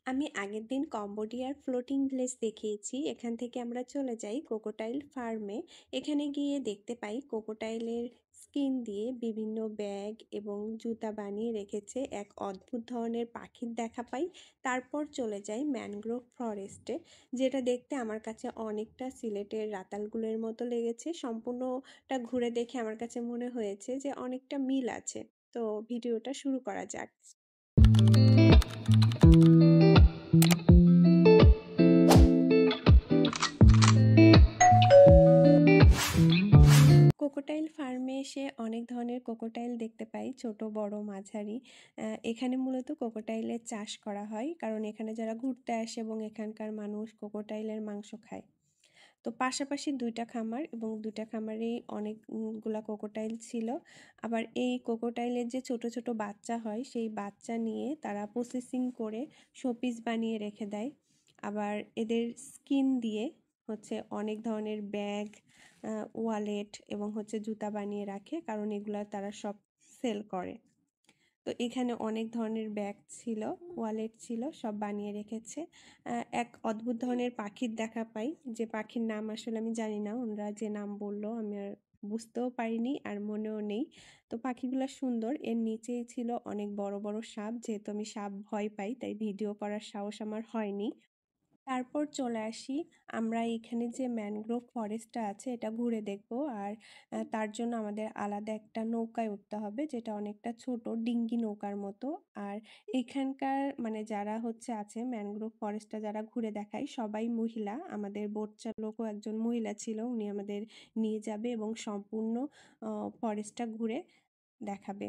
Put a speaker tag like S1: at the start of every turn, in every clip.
S1: আমি আগের দিন কম্বোডিয়ার ফ্লোটিং ভিলেজ দেখিয়েছি। এখান থেকে আমরা চলে যাই কোকোটাইল ফার্মে। এখানে গিয়ে দেখতে পাই কোকোটাইলের স্কিন দিয়ে বিভিন্ন ব্যাগ এবং জুতা বানিয়ে রেখেছে। এক অদ্ভুত ধরনের পাখির দেখা পাই। তারপর চলে যাই ম্যানগ্রোভ ফরেস্টে, যেটা দেখতে আমার কাছে অনেকটা সিলেটের রাতালগুলের মতো লেগেছে। সম্পূর্ণটা ঘুরে দেখে আমার কাছে মনে হয়েছে যে অনেকটা মিল আছে। তো ভিডিওটা শুরু করা যাক। কোকোটাইল ফার্মে এসে অনেক ধরনের কোকোটাইল দেখতে পাই, ছোট বড় মাঝারি। এখানে মূলত কোকোটাইলের চাষ করা হয়, কারণ এখানে যারা ঘুরতে আসে এবং এখানকার মানুষ কোকোটাইলের মাংস খায়। তো পাশাপাশি দুইটা খামার এবং দুইটা খামারেই অনেকগুলা কোকোটাইল ছিল। আবার এই কোকোটাইলের যে ছোট ছোট বাচ্চা হয়, সেই বাচ্চা নিয়ে তারা প্রসেসিং করে শোপিস বানিয়ে রেখে দেয়। আবার এদের স্কিন দিয়ে অনেক ধরনের ব্যাগ, ওয়ালেট এবং জুতা বানিয়ে রাখে, কারণ এগুলা তারা সব সেল করে। তো এখানে অনেক ধরনের ব্যাগ ছিল, ওয়ালেট ছিল, সব বানিয়ে রেখেছে। এক অদ্ভুত ধরনের পাখির দেখা পাই, যে পাখির নাম আসলে আমি জানি না। ওনারা যে নাম বললো আমি আর বুঝতেও পারিনি, আর মনেও নেই। তো পাখিগুলো সুন্দর। এর নিচেই ছিল অনেক বড় বড় সাপ, যেহেতু আমি সাপ ভয় পাই তাই ভিডিও করার সাহস আমার হয়নি। তারপর চলে আসি আমরা এখানে যে ম্যানগ্রোভ ফরেস্টটা আছে এটা ঘুরে দেখব। আর তার জন্য আমাদের আলাদা একটা নৌকায় উঠতে হবে, যেটা অনেকটা ছোট, ডিঙ্গি নৌকার মতো। আর এখানকার যারা আছে ম্যানগ্রোভ ফরেস্টটা যারা ঘুরে দেখায় সবাই মহিলা। আমাদের বোট চালকও একজন মহিলা ছিল, উনি আমাদের নিয়ে যাবে এবং সম্পূর্ণ ফরেস্টটা ঘুরে দেখাবে।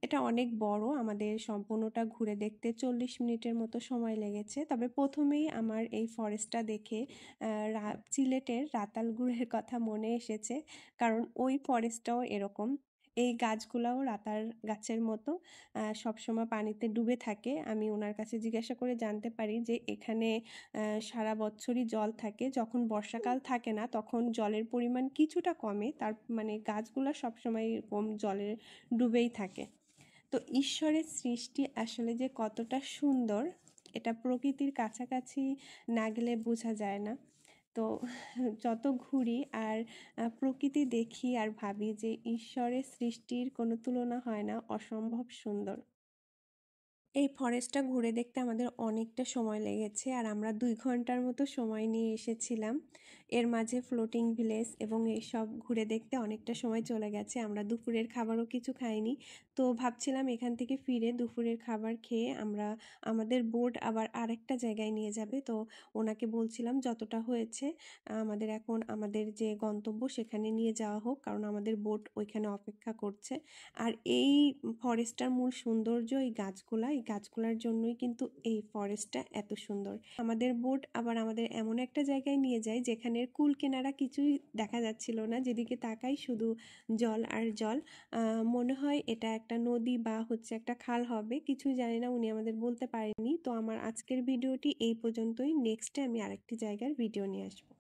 S1: এটা অনেক বড়, আমাদের সম্পূর্ণটা ঘুরে দেখতে 40 মিনিটের মতো সময় লেগেছে। তবে প্রথমেই আমার এই ফরেস্টটা দেখে সিলেটের রাতালগুলের কথা মনে এসেছে, কারণ ওই ফরেস্টটাও এরকম। এই গাছগুলাও রাতার গাছের মতো, সবসময় পানিতে ডুবে থাকে। আমি ওনার কাছে জিজ্ঞাসা করে জানতে পারি যে এখানে সারা বছরই জল থাকে, যখন বর্ষাকাল থাকে না তখন জলের পরিমাণ কিছুটা কমে, তার গাছগুলা সবসময় এরকম জলের ডুবেই থাকে। তো ঈশ্বরের সৃষ্টি আসলে যে কতটা সুন্দর, এটা প্রকৃতির কাছাকাছি না গেলে বোঝা যায় না। তো যত ঘুরি আর প্রকৃতি দেখি আর ভাবি যে ঈশ্বরের সৃষ্টির কোনো তুলনা হয় না, অসম্ভব সুন্দর। এই ফরেস্টটা ঘুরে দেখতে আমাদের অনেকটা সময় লেগেছে, আর আমরা 2 ঘন্টার মতো সময় নিয়ে এসেছিলাম। এর মাঝে ফ্লোটিং ভিলেজ এবং এইসব ঘুরে দেখতে অনেকটা সময় চলে গেছে। আমরা দুপুরের খাবারও কিছু খাইনি। তো ভাবছিলাম এখান থেকে ফিরে দুপুরের খাবার খেয়ে আমরা আমাদের বোট আবার আরেকটা জায়গায় নিয়ে যাবে। তো ওনাকে বলছিলাম যতটা হয়েছে আমাদের এখন আমাদের যে গন্তব্য সেখানে নিয়ে যাওয়া হোক, কারণ আমাদের বোট ওইখানে অপেক্ষা করছে। আর এই ফরেস্টটার মূল সৌন্দর্য এই গাছগুলার জন্যই কিন্তু এই ফরেস্টটা এত সুন্দর। আমাদের বোট আবার আমাদের এমন একটা জায়গায় নিয়ে যায় যেখানে কুল কিনারা কিছুই দেখা যাচ্ছিল না, যেদিকে তাকাই শুধু জল আর জল। মনে হয় এটা একটা নদী বা একটা খাল হবে, কিছুই জানি না, উনি আমাদের বলতে পারেনি। তো আমার আজকের ভিডিওটি এই পর্যন্তই। নেক্সটে আমি আরেকটি জায়গার ভিডিও নিয়ে আসবো।